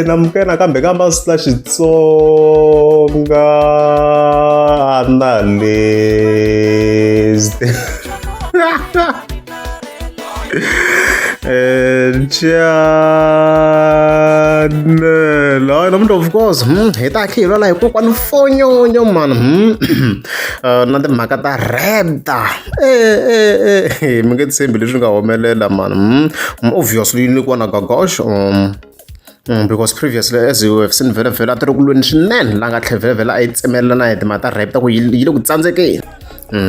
namukena kambe ka Masla Xitsonga analyst channel and of course hi ta khilwa la hi kokwani Mfonyonyo man na timhaka ta rap mi nge tshembi leswi nga humelela man obviously ni kwana Gagosh because previously as you have seen vele a tiri ku lweni swinene la nga tlhe vele a yi tsemelela na hi timhaka ta rap ta ku yi le ku tsandzekeni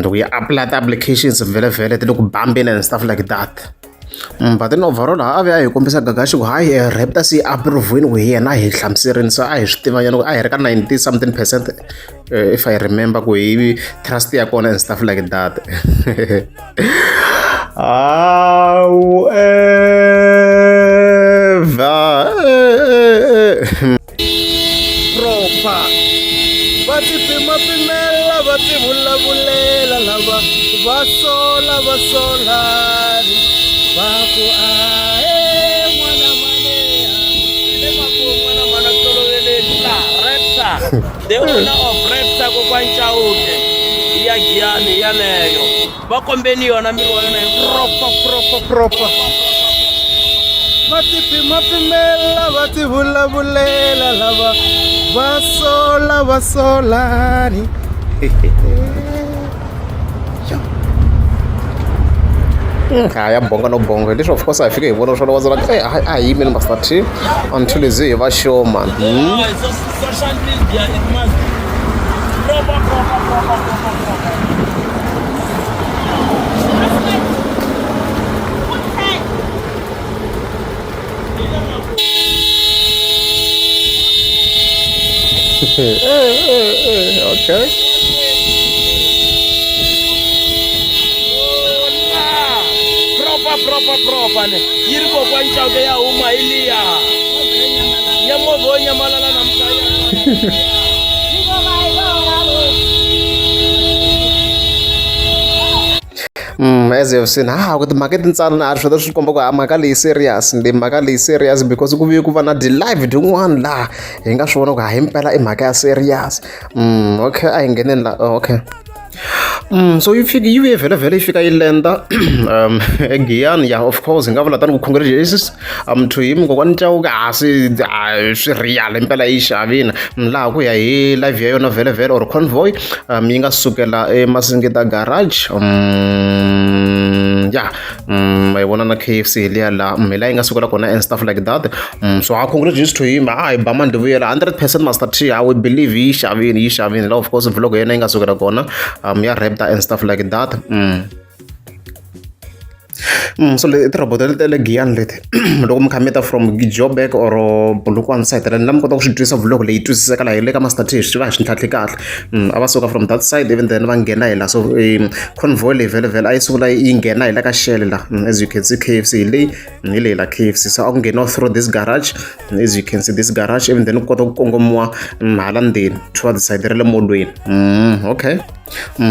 loko yi apply applications vele ti le ku bambeni and stuff like that. But then overall a hi kombisa Gagashi ku hayi rap ta si approve ku hi yena hi hlamuserini so a hi swi tiva nyana ku a hi ri ka 90 something percent if I remember ku hi trust ya kona and stuff like that. Proper. Vati pimela, vati vulavulela lava vasola vaku mwana manea mwana tolovele la repsa the owner of repsa ko kwanchauke ya Giyani yaleyo va kombeni yona miri wa yona proper vati pimela vati vulavulela lava vasolani ya bonga no bonga leswi of course I fika hi vona swona wa like a hi mina must start until is hi va show man social media it must proper okay proper ne yiri ko kwanchauke ya huma iliya ya movo nyamalala na mkaya as you've seen ku timhaka tintsana na swi swi komba ku mhaka leyi serious ndi mhaka leyi serious because ku vuye ku va na live din'wana laha hi nga swi vona ku hi mpela i mhaka ya serious okay a hi ngeneni la okay so you vuye vele yi fika yi lenda eGiyani yeah of course hi nga vula tani ku congratulations to him kokwani Chauke swi real impela yi xavini laha ku ya hi live ya yona vele or convoy yi nga sukela eMasingita garage I vona na KFC liya la la yi nga sukela kona and stuff like that so congratulations to him hi bama ndi vuyela 100% master T we believe yi xavini la of course vlog yena yi nga sukela kona ya rap and stuff like that so le tiroboto le Giyani leti loko mi kha mi ta from Joburg or Polokwane side la mi kota ku swi twisisa vlog leyi twisiseka la hi le ka Master T swi va hi swi ntlhatlhe kahle a va suka from that side even then va nghena hi la so convoy leyi vele a yi sungula yi nghena hi la ka Shell la as you can see KFC hi leyi la KFC so a ku ngheniwa through this garage as you can see this garage even then ku kota ku kongomiwa hala ndzeni towards the side ra le molweni okay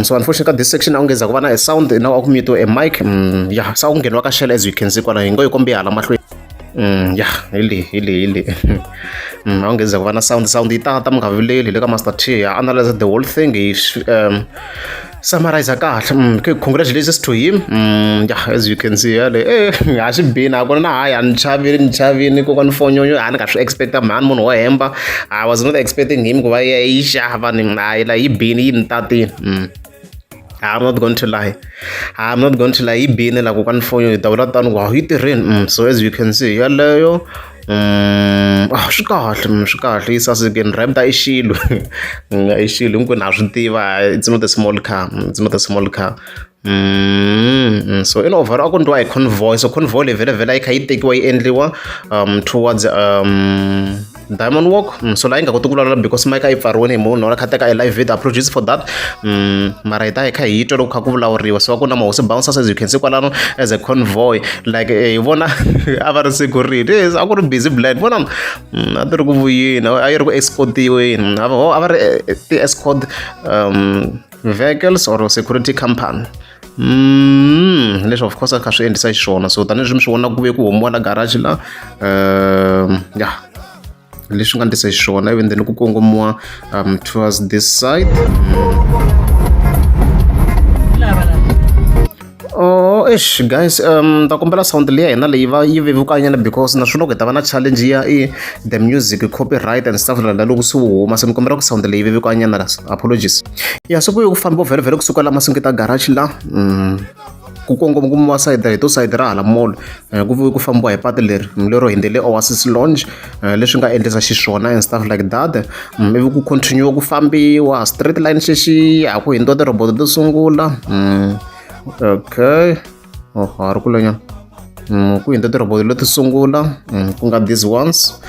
so unfortunately this section a ku ngeza ku va na sound na a ku mute a mic sa ku ngheniwa ka Shell as you can see kwala hi ngo yi kombi hala mahlweni hi le a ku ngeza ku va na sound yi ta mi nga vileli le ka Master T analyze the whole thing hi summarize kahle congratulations to him as you can see yale a swi bini a kona na hayi a ni chavini kokwani Mfonyonyo a ni nga swi expecta mani munhu wo hemba I was not expecting him ku va yi xava ni hayi la yi bini yi ni tatini I'm not going to lie yi bini la kokwani Mfonyonyo hi ta vula tani ku yi tirheni so as you can see yaleyo swi kahle yi sasekeni rap ta i xilo hinkwenu na swi tiva it's not a small car so in overall a ku ndliwa hi convoy so convoy leyi vele yi kha yi tekiwa yi endliwa towards Diamond Walk so la yi nga koti ku vulavula because mic a yi pfariwini hi munhu kha teka a live video apologies for that mara hi ta hi kha hi twa loko kha ku vulavuriwa so a ku na mahosi bouncers as you can see kwalano as a convoy like hi vona a va ri security a ku ri busy blind vona a ti ri ku vuyeni a yi ri ku escortiweni a va ri ti-escort vehicles or security company Leswi of course a kha swi endlisa xiswona, so tanihileswi mi swi vonaka ku ve ku humiwa la garage la ya leswi nga endlisa xiswona, even then ku kongomiwa towards this side. Guys, ta kombela sound leyi hina leyi va yi vevukanyana because naswona ku hi ta va na challenge ya the music copyright and stuff like that loko swi huma, se mi kombela ku sound leyi vevukanyana, apologies. Ya so ku ku famba vhele ku suka la masingita garage la ku kongomiwa side hi to side ra hala mall, ku vuye ku fambiwa hi patu leri lero hindzele Oasis Lounge, leswi nga endlisa xiswona and stuff like that. Ivi ku continue ku fambiwa straight line xexiya ku hindziwa tirobot to sungula. Okay, hari ku lanyana ku hindziwa tirobot leto sungula ku nga these ones.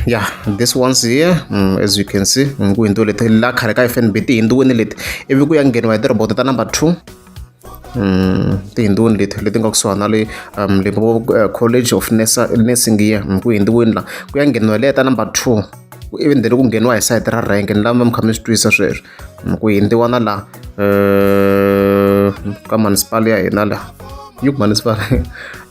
Yeah, this one's here, as you can see ku hindziwa leti la khale ka FNB ti hindziwini leti, ivi ku ya ngheniwa hi tirobot ta number 2. Ti hindziwini leti nga kusuhana na le Limpopo College of Nursing here, ku hindziwini la ku ya ngheniwa leya ta number 2, even then ku ngheniwa hi side ra rank ni lama mi kha mi swi twisa sweswo, ku hindziwa na la ka municipal ya hina la municipal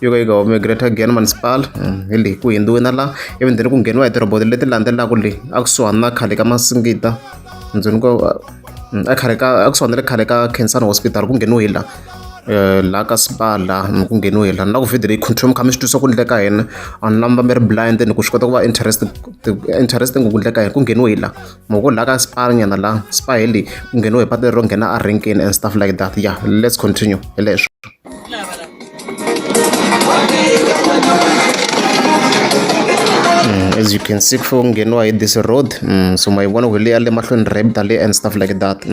yo ka yi nga humi Greater Giyani municipal, hi leyi ku hindziwe na la, even then ku ngheniwa hi tirobot leti landzelaka le a kusuhana na khale ka Masingita ndzeni ko akusuhana na le khale ka Cancer Hospital, ku ngheniwe hi la ka spa la ku ngheniwe hi la na ku video leyi control mi kha mi swi twisa ku ndle ka hina on lamba mi ri blind ni ku swi kota ku va interesting ku ndle ka hina, ku ngheniwe hi la moko la ka spa nyana la spa hi leyi ku ngheniwe hi patu ro nghena a renkeni and stuff like that. Yeah, let's continue hi leswo. As you can see ku ngheniwa hi this road, so ma yi vona ku leya le mahlweni rebda le and stuff like that.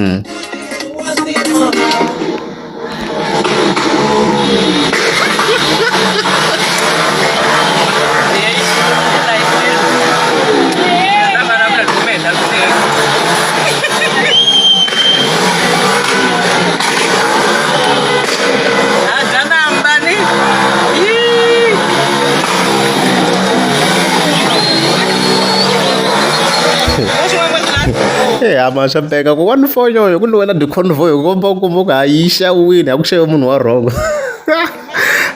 Amasha bheka ku 1-4 ku lwena the convoy komba ku muka ayishawini akushaye umuntu wa wrong.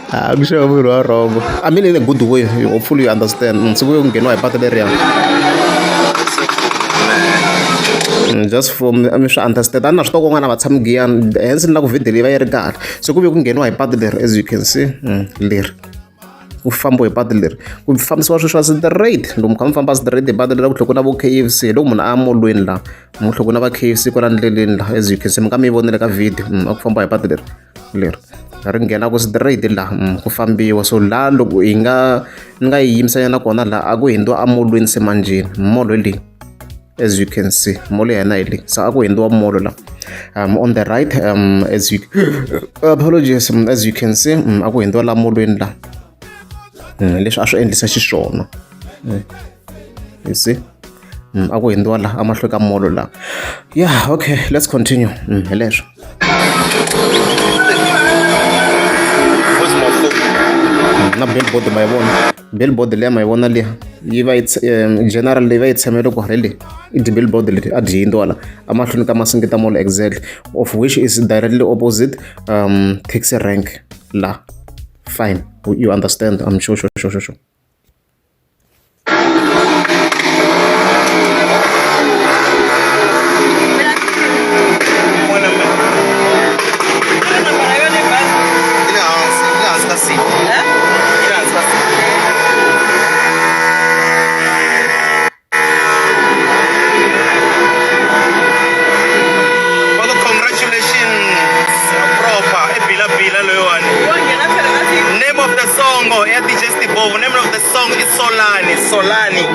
Akushaye umuntu wa wrong, I mean in a good way, hopefully you understand. So ku ngeniwa hi patu leri just for mi swi understand, ani na swi twa ku n'wana va tshami Giyani hence na ku video leyi va yi ri kahle, so ku ve ku ngheniwa hi patu leri as you can see leri ku fambiwa hi patu leri ku fambisiwa sweswi swa straight, loko mi kha mi famba straight hi patu leri ku tlhelo ku na vo KFC, loko munhu a molweni la mu tlhelo ku na va KFC kwala ndleleni la, as you can see mi nga mi yi vonile ka video a ku fambiwa hi patu leri ri nghena ku straight la ku fambiwa. So la loko ni nga yi yimisanyana kona la a ku hindziwa a molweni semanjeni, molo leyi as you can see molo ya hina hi leyi, so a ku hindziwa molo la on the right, as you apologies, as you can see a ku hindziwa la molweni la, leswi a swi endlisa xiswona, you see a ku hindziwa la amahlweni ka molo la. Yeah, okay, let's continue hi leswo. Na billboard ma yi vona, billboard leya ma yi vona leya yi va general leyi va yi tshamele ku hari leyi i billboard leti a dyi hindziwa la amahlweni ka Masingita Mall exactly, of which is directly opposite taxi rank la. Fine, you understand, I'm sure. Name of the song is Solani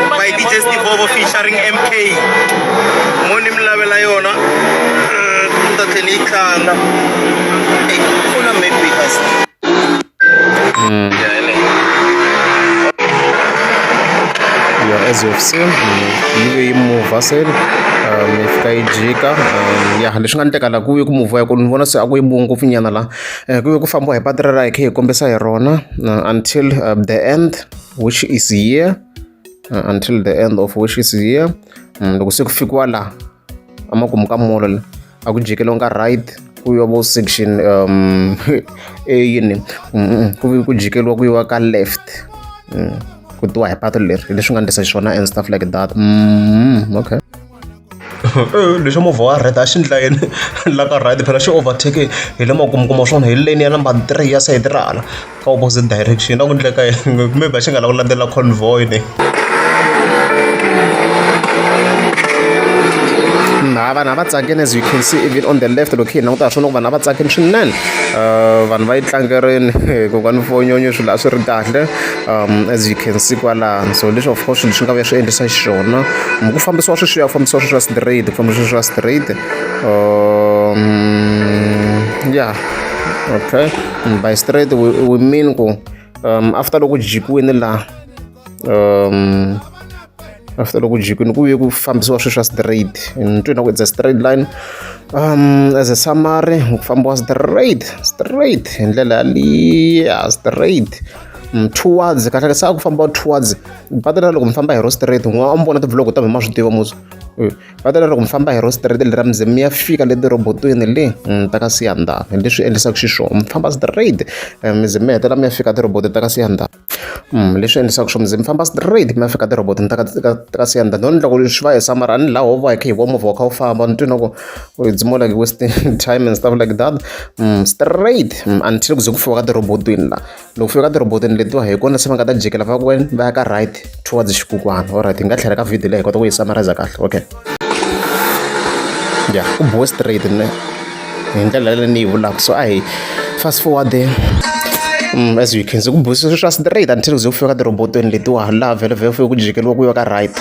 by DJ Steve Vovo featuring MK. Moni mlavela yona ntatheni ikhanda ufuna maybe us Yeah, as you've seen yi move asel ifika ijika ya leswi nga endleka la ku ye ku move ya ku ni vona se a ku yimbungu ngopfu nyana la ku ye ku fambiwa hi patu ra hi kha hi kombisa hi rona until the end which is here, until the end of which is here. Loko se ku fikiwa la amakumu ka molo la a ku jikeliwa ka right kuyiwa vo section e yini ku jikeliwa kuyiwa ka left ku tiwa hi patu leri leswi nga endlisa xiswona and stuff like that okay lexo movha wa red a xi ndlayeni la ka right phela xi overtake hi le makumukuma swona hi lane ya number 3 ya side rala ka opposite direction a ku ndleka maybe xi nga la ku landzela convoy ne vanhu a va tsakeni as you can see even on the left loko hi languta swona ku vanhu a va tsakeni swinene vanhu va yi tlangerini kokwani fonyonyo swilo a swi ri kahle as you can see kwalano so leswi of course swilo swi nga vuya swi endlisa xiswona ku fambisiwa sweswiya ku fambisiwa sweswiya straight ku fambisiwa sweswiya straight yeah okay by straight we mean ku after loko jikiwini laha after loko jikwini ku ye ku fambisiwa sweswiya straight ni twina ku it's a straight line as a summary ku fambiwa straight hi ndlela yaliya straight towards kahle sa ku famba towards patela loko mi famba hi ro straight n'wana mi vona tivlog ta mi ma swi tiva musi patela loko mi famba hi ro straight lera mize mi ya fika le tirobotweni le ta ka siyandana hi leswi endlisaka xiswona mi famba straight mize mi hetela mi ya fika tiroboti ta ka siyandana leswi endlisaka swo mize mi famba straight mi ya fika tirobotini ta ka siyandana noni loko swi va hi samara ni laha hovha hi kha hi vo movha wa kha wu famba ni twina ku it's more like wasting time and stuff like that straight until ku ze ku fika ka tirobotini la loko fika ka tirobotini letiwa hi kona se va nga ta jikela va kwena va ya ka right towards xikukwana alright hi nga tlhela ka video leyi hi kota ku yi summarize kahle okay yeah ku bohe straight ne hi ndlela leyi ni yi vulaka so a hi fast forward there as you can see ku bohe sweswiya straight until ku ze ku fika ka tirobotweni letiwa laha vhele vhele fike ku jikeliwa ku yiwa ka right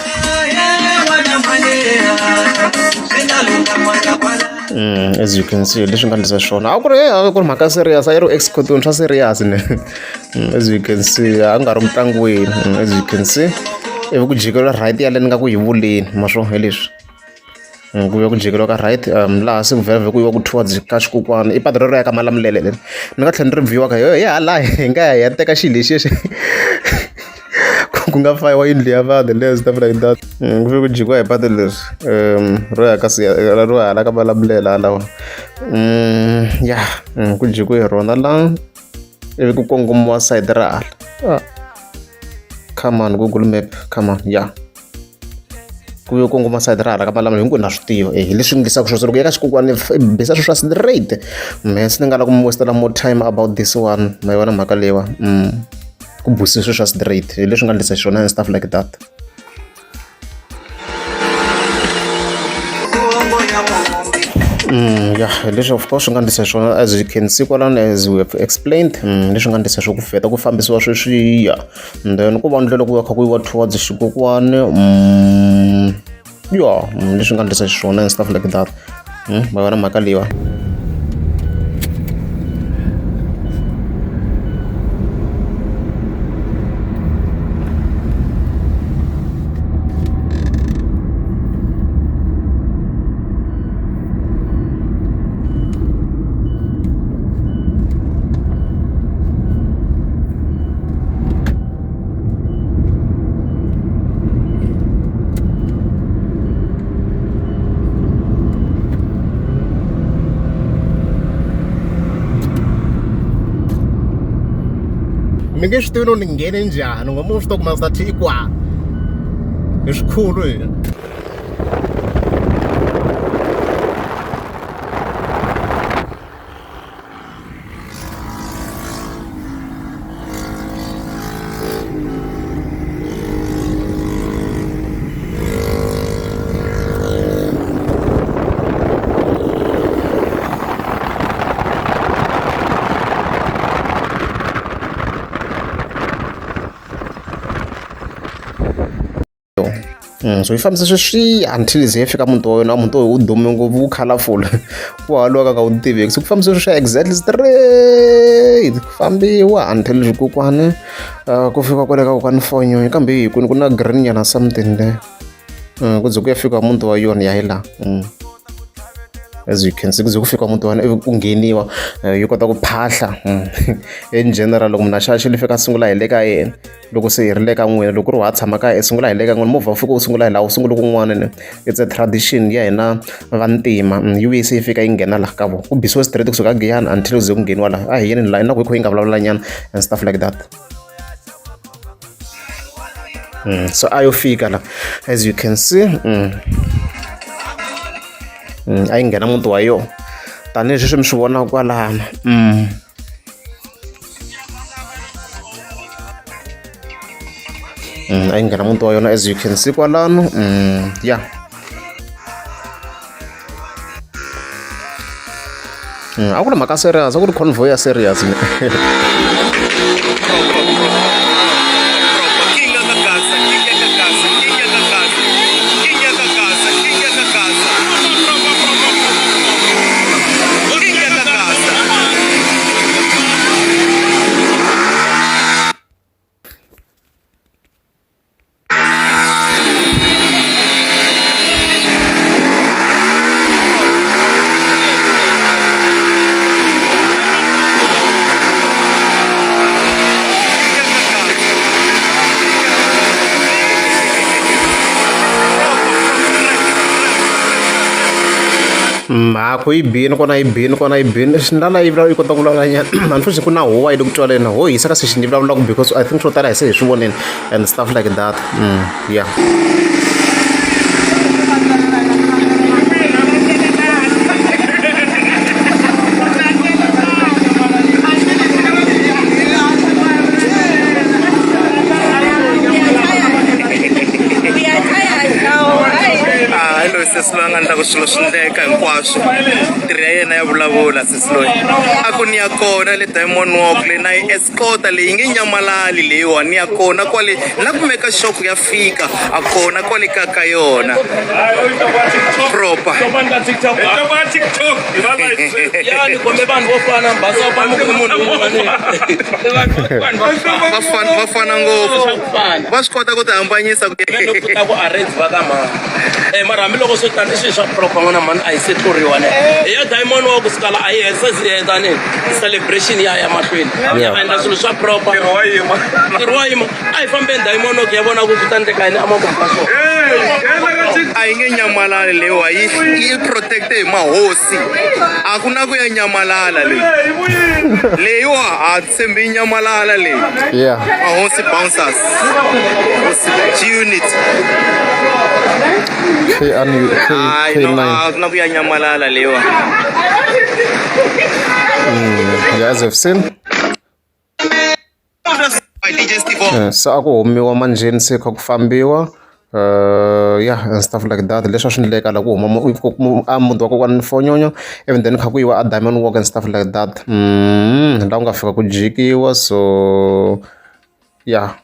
as you can see leswi nga endlisa swona a ku ri mhaka serious a yi ri excotoni swa serious ne as you can see a nga ri mutlangweni as you can see ivi ku jikeliwa right yale ni nga ku hi vuleni maswo hi leswi ku ya ku jikeliwa ka right laha se ku vhele ku yiwa ku towards ka xikukwana i patu rero ya ka malamulele ni nga tlhela ni review ka hi hala hi nga ya teka xilo lexi ku nga fayiwa yindlu ya vanhu le stuff like that ku fike ku jikiwa hi patu leri ro ya ka ro hala ka malamulela lawa ya ku jikiwa hi rona laha ivi ku kongomiwa side ra hala come on Google Map come on yeah ku yo kongoma side ra hala ka malamulelo hinkwenu na swi tiva hi leswi endlisaka sweswo loko ya ka xikukwana bisa sweswiya straight mhesi ni nga la ku mi wastela more time about this one ma yi vona mhaka leyiwa ku busi sweswiya straight hi leswi nga endlisa xiswona and stuff like that yeah leswi of course swi nga endlisa swona as you can see kwalano as we have explained leswi nga endlisa swo ku vheta ku fambisiwa sweswiya then ku va ndlela ku ya kha ku yiwa towards xikukwana yeah leswi nga endlisa swona and stuff like that ma vona mhaka leyiwa mi nge swi tivi no ni nghene njhani u nga mo swi tiva ku ma swi ta kwa hi swikhulu hina so yi fambisa sweswiya until ze yi fika muti wa wena muti wa wu dume ngopfu wu colorful ku haliwa ka nga wu tiveki so ku fambisa sweswiya exactly straight ku fambiwa until xikukwana ku fika kwale ka kokwani fonyo kambe hi kwini ku na green nyana something there ku ze ku ya fika muti wa yona ya hi laha as you can see kuze kufika umuntu wena kungeniwa yi kota ku phahla in general loko munhu a xava xilo fika sungula hi le ka yena loko se hi ri le ka n'wina loko ri wa tshama kaya sungula hi le ka n'wina movha wu fika wu sungula hi laha wu sungula kun'wana it's a tradition ya hina vantima yi vuye se yi fika yi nghena laha ka vona ku bisiwe straight kusuka giyani until ze ku ngheniwa laha a hi yeni laha na ku yi kho yi nga vulavulanyana and stuff like that. So ayo fika la as you can see a yi nghena muti wa yona tanihileswi mi swi vonaka kwalano a yi nghena muti wa yona as you can see kwalano ya a ku ri mhaka serious a ku ri convoy ya serious mhako yi bini kona yi bini kona yi bini swi ndlela yi vulavula yi kota ku vulavulanyana unfortunately ku na howa yi le ku twaleni ho hisa ka session yi vulavulaka because I think swo tala hi se hi swi voneni and stuff like that yeah. sesi loyi a nga endla ku swilo swi endleka hinkwaswo tirhi ya yena ya vulavula sesi loyi a ku ni ya kona le Diamond Walk leyi na yi escota leyi yi nge nyamalali leyiwa ni ya kona kwale na ku meka shop ya fika a kona kwale ka yona proper vafana ngopfu va swi kota ku ti hambanyisa mara hambiloko swi tani swilo swa proper n'wana mani a yi se tluriwa ne hi ya Diamond Walk kusukala a yi tani celebration ya mahlweni ya endla swilo swa proper ntirho wa yima a hi fambeni Diamond Walk ya vona ku ku ta endleka yini amakumu ka swona a yi nge nyamalali leyiwa yi protecte hi mahosi a ku na ku ya nyamalala leyiwa a tshembi yi nyamalala leyi mahosi bouncers unit na ku ya nyamalala leyiwa as I've seen se a ku humiwa manjeni se kha ku fambiwa yeah and stuff like that leswi a swi endleka la ku huma a muti wa kokwani Mfonyonyo and then kha ku yiwa a Diamond Walk and stuff like that laha ku nga fika ku jikiwa so yeah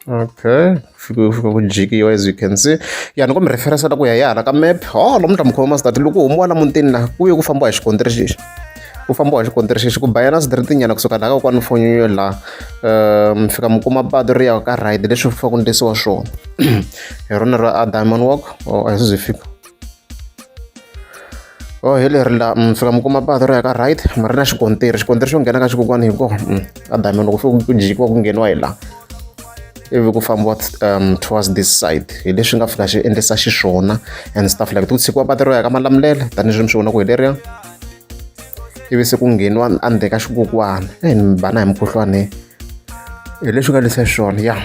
okay fika ku jikiwa as you can see ya ni ku mi referensa la ku ya hala ka map lomu ta mi khoma masitati loko u humiwa la mutini laha ku ye ku fambiwa hi xikontiri xexi ku fambiwa hi xikontiri xexi ku bayana switiritinyana kusuka laha ka kokwani Mfonyonyo laha mi fika mi kuma patu ri ya ka right leswi fa ku ndlisiwa swona hi rona ra a Diamond Walk a hi se fika hi leri laha mi fika mi kuma patu ri ya ka right mi ri na xikontiri xo nghena ka xikokwani hi kona a Diamond Walk ku fika ku jikiwa ku ngheniwa hi laha ivi ku fambiwa towards this side hi leswi nga fika xi endlisa xiswona and stuff like ku tshikiwa patu ro ya ka Malamulele tanihileswi mi swi vona ku hi leriya ivi se ku ngheniwa endzeni ka xikokwana ni bana hi mukhuhlwana hi leswi nga endlisa xiswona ya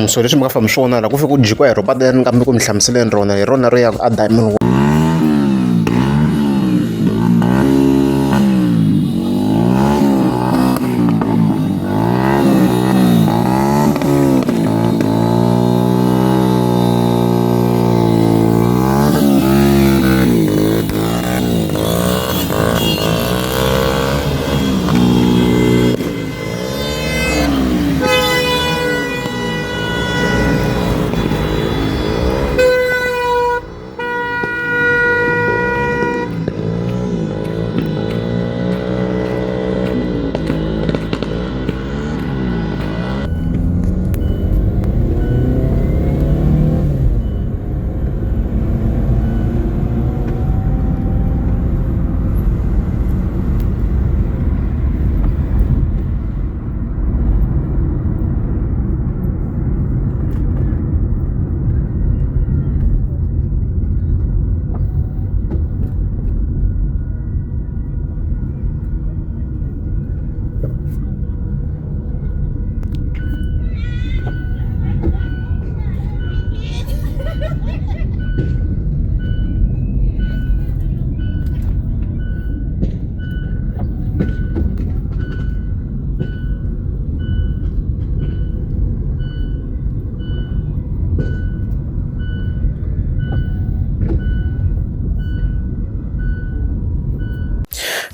so leswi mi nga fambi swona laha ku fika ku jikiwa hi ro patu leri kambe ku mi hlamuseleni rona hi rona ri ya a Diamond Walk.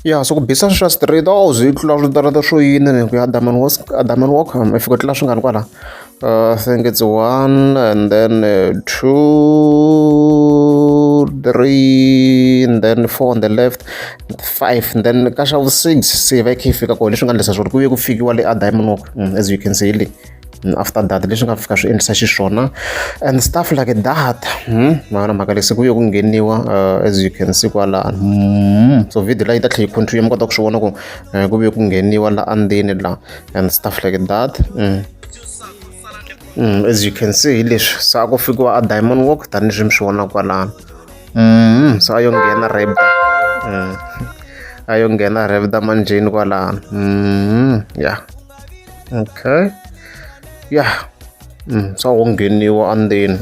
Ya so ku bisa swa straight ze tlula switarata swo yini ni ku ya Diamond Walk I fika tlula swingani kwala I think it's 1 and then 2 3 and then 4 on the left 5 and then ka xa vu 6 se va yi fika kona leswi nga endlisa swo ri ku ye ku fikiwa le a Diamond Walk as you can see le after that leswi nga fika swi endlisa xiswona and stuff like that mara mhaka lesi ku ye ku ngheniwa as you can see kwala so video la yi ta tlhe yi continue mi kota ku swi vona ku ku ve ku ngheniwa la andzeni la and stuff like that as you can see leswi sa ku fikiwa a Diamond Walk tani leswi mi swi vona kwalano so ayo nghena rebda ayo nghena rebda manjeni kwalano yeah okay yeah so ngheniwa andzeni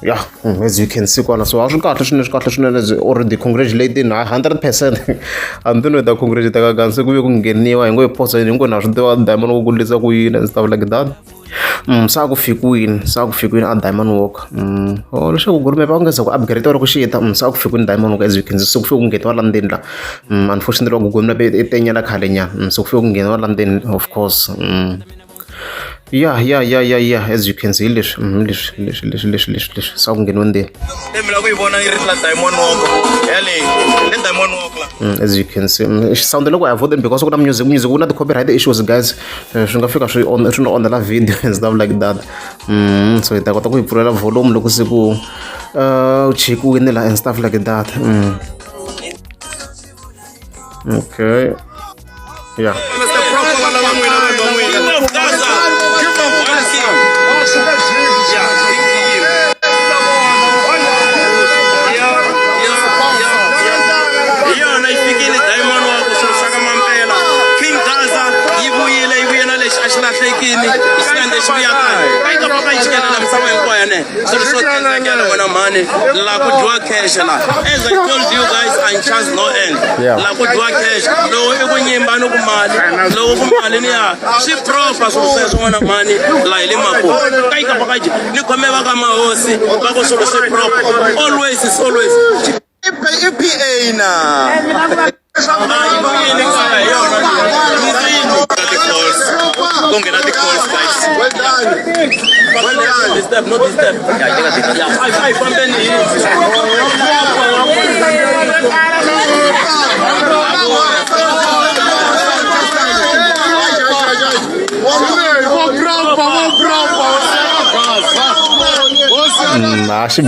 yeah as you can see kwala so swi kahle swinene already congratulating 100% I'm doing the congratulate ka ganse ku ve ku ngheniwa hi ngo hi posa hi ngo na swi tiva Diamond Walk kulisa ku yini and stuff like that sa ku fikiwini a Diamond Walk leswaku gurume va nga se ku upgrade or ku xita sa ku fikiwini Diamond Walk as you can see so ku fika ku ngheniwa la ndzeni la unfortunately ku gurume be tenyana khale nyana so ku fika ku ngheniwa la ndzeni of course yeah as you can see leswi sa ku ngheniwa ndzeni Emila ku yi vona yi ri la Diamond Walk yale le Diamond Walk la as you can see sound loko I avoid because ku na music ku na the copyright issues guys swi nga fika swi on the video and stuff like that so hi ta kota ku yi pfulela volume loko se ku chekiwini la and stuff like that okay yeah La ku dyiwa cash la as I told you guys and chance no end la ku dyiwa cash lowu I ku nyimba ni ku mali lowu ku mali ni ya swi proper swo sweswo n'wana mani la hi le Maputo ka yi kapaka ji ni khome va ka mahosi va ku swilo swi proper always is always EPA na don't get at the calls, guys. Well done. This step, not this step. Yeah, high from the knee.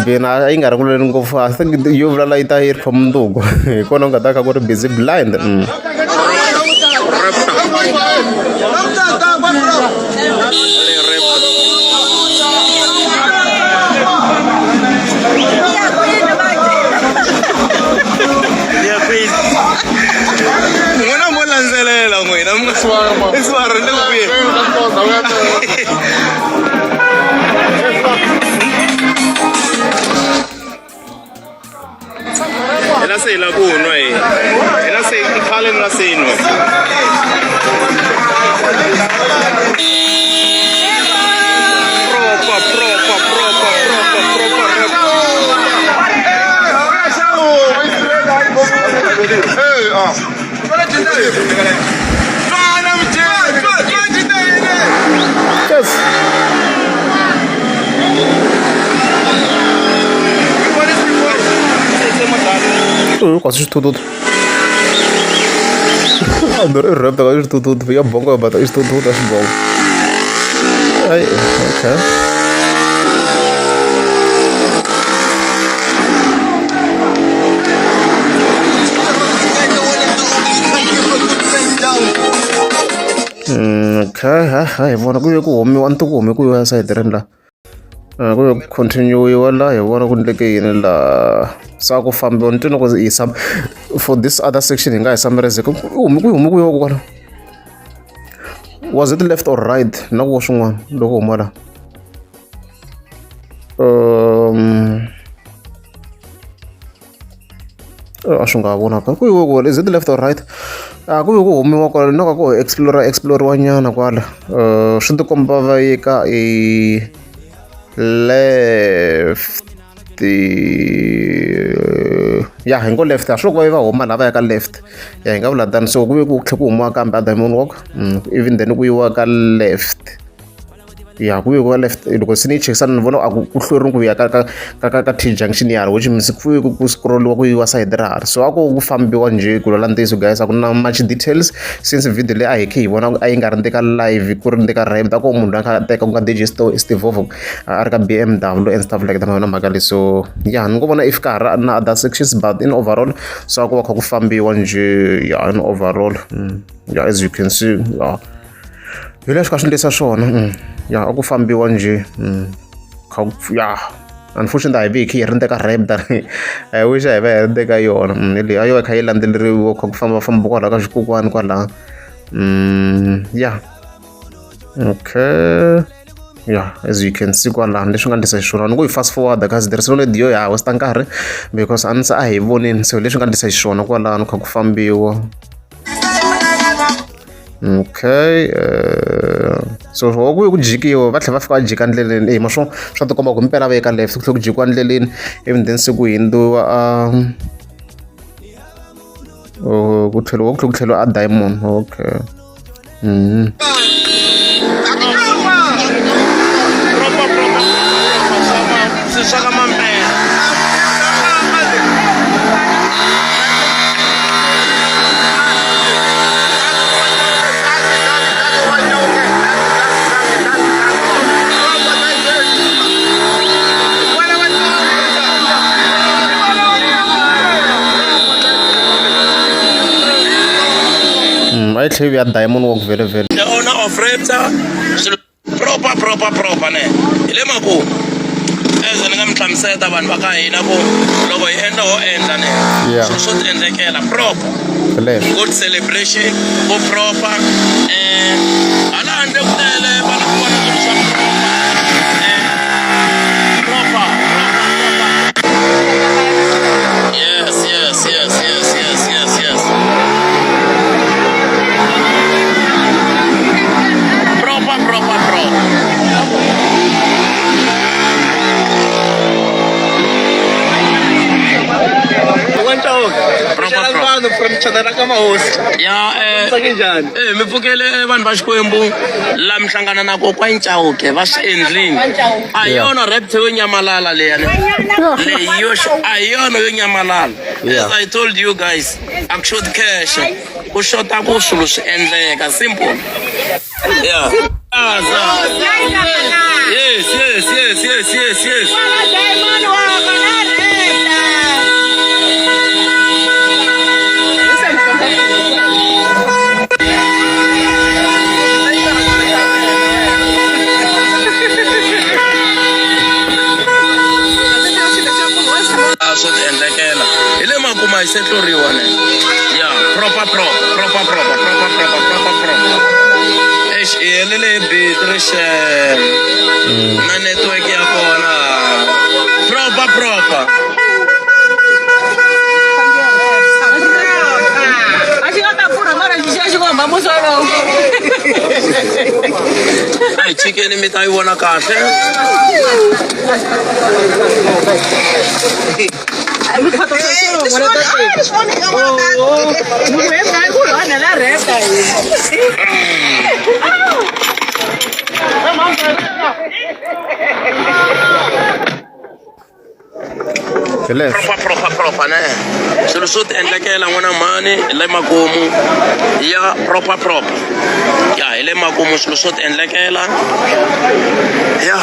Bina yi nga ri ku lweni ngopfu I think yo vulavula yi ta yi ri khomi nduku hi kona u nga ta ka ku ri busy blind n'wina mo landzelela n'wina iswara ni ku ela se la kuno ela se ikhale ngasino quase tudo adoro o rap agora tudo ia bom com a bata isto tudo acho bom ai okay okay vona ku ku homiwa nto ku home ku ya side renda ku continue wala hi vona ku ndleke yini la sa ku fambiwa ntino ku yi for this other section hi nga hi summarize ku humi ku yo kwala was it left or right na ku swin'wana loko huma la a swi nga vona ku yo is it left or right ku ve ku humiwa kwala na ku explore nyana kwala swi tikomba va yi ka left ya hi ngo left a swi loko va huma lava ya ka left ya hi nga vula tani so ku tlhe ku humiwa kambe a Diamond Walk even then ku yiwa ka left ya ku yiwa left loko se ni chekisa ni vona a ku hlwerini ku ya ka T junction yari which means ku scrolliwa ku yiwa side rari so a ku fambiwa nje ku lola ntiyiso guys a ku na much details since video leyi a hi khe hi vona a yi nga ri ndeka live ku ri ndeka rap ta ku munhu a kha teka ku nga DJ Steve Vovo a ri ka BMW and stuff like that na mhaka leyi so ya ni ngo vona if ka ha ri na other sections but in overall so a ku va kha ku fambiwa nje ya in overall ya as you can see ya hi leswi ka swi endlisa swona ya a ku fambiwa nje ya unfortunately a hi ve hi khe hi ri ndeka rap tani I wish a hi va hi ri ndeka yona leyi a yo kha yi landzeleriwa kha ku fambafamba kwalaho ka xikokwani kwalaha ya okay yeah as you can see kwalaha leswi nga endlisa xiswona ni ngo hi fast forward guys there is no need yo ya wasta nkarhi because a hi voneni so leswi nga endlisa xiswona kwalaha ni kha ku fambiwa okay so ku ku jikiwa va tlhela va fika va jika ndleleni ma swa tikomba ku mpela va ye ka left ku tlhela ku jikiwa ndleleni even then se ku hindiwa ku tlheliwa a Diamond okay I tell you, Diamond Walk very. The owner of Repta, proper ne. Ile maku. Eze ni ngamtlamseta vanhu va ka hina ku loko hi endla ho endla ne. Swilo swo tiendlekela proper. Good celebration, go proper. Hala handle ku tele vanhu ku vona swilo swa proper. Yes. Mi pfukele vanhu va Xikwembu la mi hlangana na kokwa Chauke va swi endlini a yona rap yo nyamalala leyani leyo a yona yo nyamalala as I told you guys a ku short cash ku shota ku swilo swi endleka simple yeah yes so tiendlekela hi le makuma hi setloriwa ne ya proper hi helele hi bitrish na network ya kona proper ai chicken mi ta yi vona kahle proper ne swilo swo tiendlekela n'wana mani le makumu ya proper ya hi le makumu swilo swo tiendlekela ya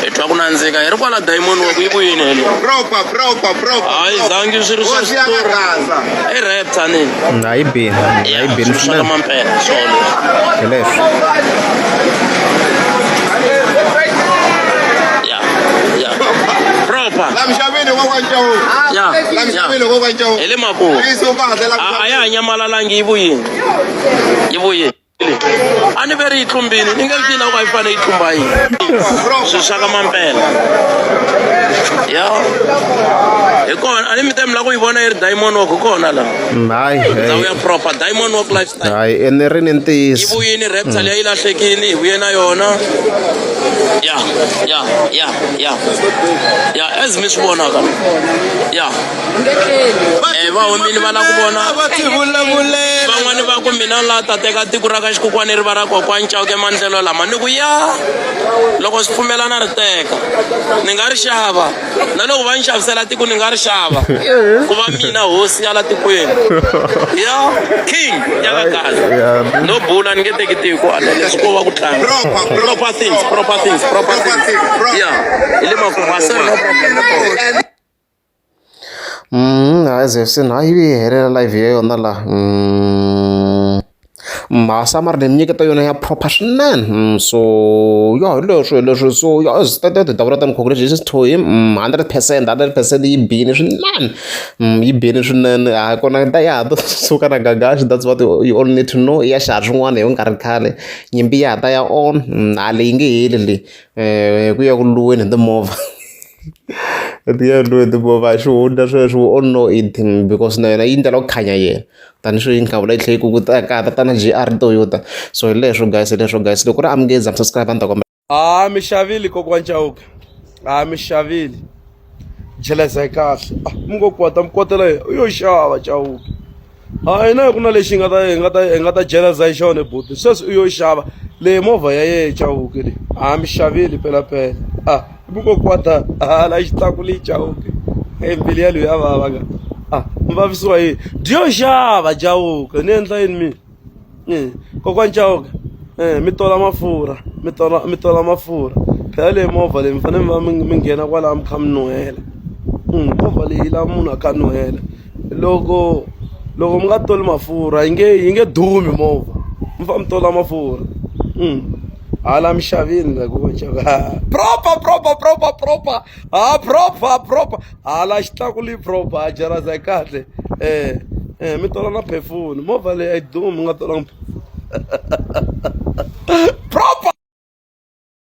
etwa ku nandzika hi ri kwala Diamond Walk yi vuyini hele proper hayi zangi swi ri swa story i rap tani hayi bini swa mampela swolo leswi proper lamshaveni kokwa Chauke hi le makumu a ya nyamalalangi yi vuyini a ni ve ri yi tlumbini ni nge vina ku a yi fane yi tlumba yini swi swa ka mampela ya hi kona a ni mi ta mi la ku yi vona yi ri Diamond Walk kona la hayi ndhawu ya proper Diamond Walk lifestyle hayi enerini yi ntiyiso vuyini reptal ya yi lahlekini hi vuye na yona ya as mi swi vonaka ya va humini va la ku vona van'wani va ku mina la ta teka tiko ra ka xikokwani ri va ra kokwani Chauke mandlelo lama ni ku ya loko swi pfumelana ri teka ni nga ri xava na loko va ni xavisela tiko ni nga ri xava ku va mina hosi ya la tikweni ya king ya ka kahle no bula ni nge teki tiko a leswi ko va ku tlanga proper things ya hi le makumu a swi no problem hayi ZFC na yi helela live ya yona la masamari ni nyiketa yona ya proper swinene so ya leswi so ya tete ta vula tani congratulations to him 100% yi bini swinene yi bini swinene a kona ta ya ha to suka na gagashi that's what you all need to know ya xiharhi swin'wana hi nkarhi khale nyimpi ya ta ya on a leyi nge heli leyi ku ya ku luweni hi timovha timovha swihundla sweswo all know it because na yona yi ndlela ku khanya yena tani swi nga vula yi tlhe yi kukutaka tana GR Toyota so hi leswo guys loko ri amukeza subscribe ni ta kombela mi xavile kokwani Chauke mi xavile jeleza yi kahle mi ngo kwata mi kotela u yo xava Chauke hina ku na lexi hi nga ta jeleza hi xona buti sweswi u yo xava leyi movha ya yehe Chauke leyi mi xavile phela mi ngo kwata la xitaku leyi Chauke mbilu ya loyi ya vava mi vavisiwa yini diyo xava Chauke ni endla yini mi kokwani Chauke mi tola mafurha mi tola mafurha phela leyi movha leyi mi fanele mi va mi nghena kwalaha mi kha mi nuhela movha leyi yi lava munhu a kha nuhela loko mi nga toli mafurha yi nge dumi movha mi fa mi tola mafurha hala mi xavile proper hala xitlaku leyi proper jaraza yi kahle mi tola na phefoni movha leyi a yi dumi mi nga tolanga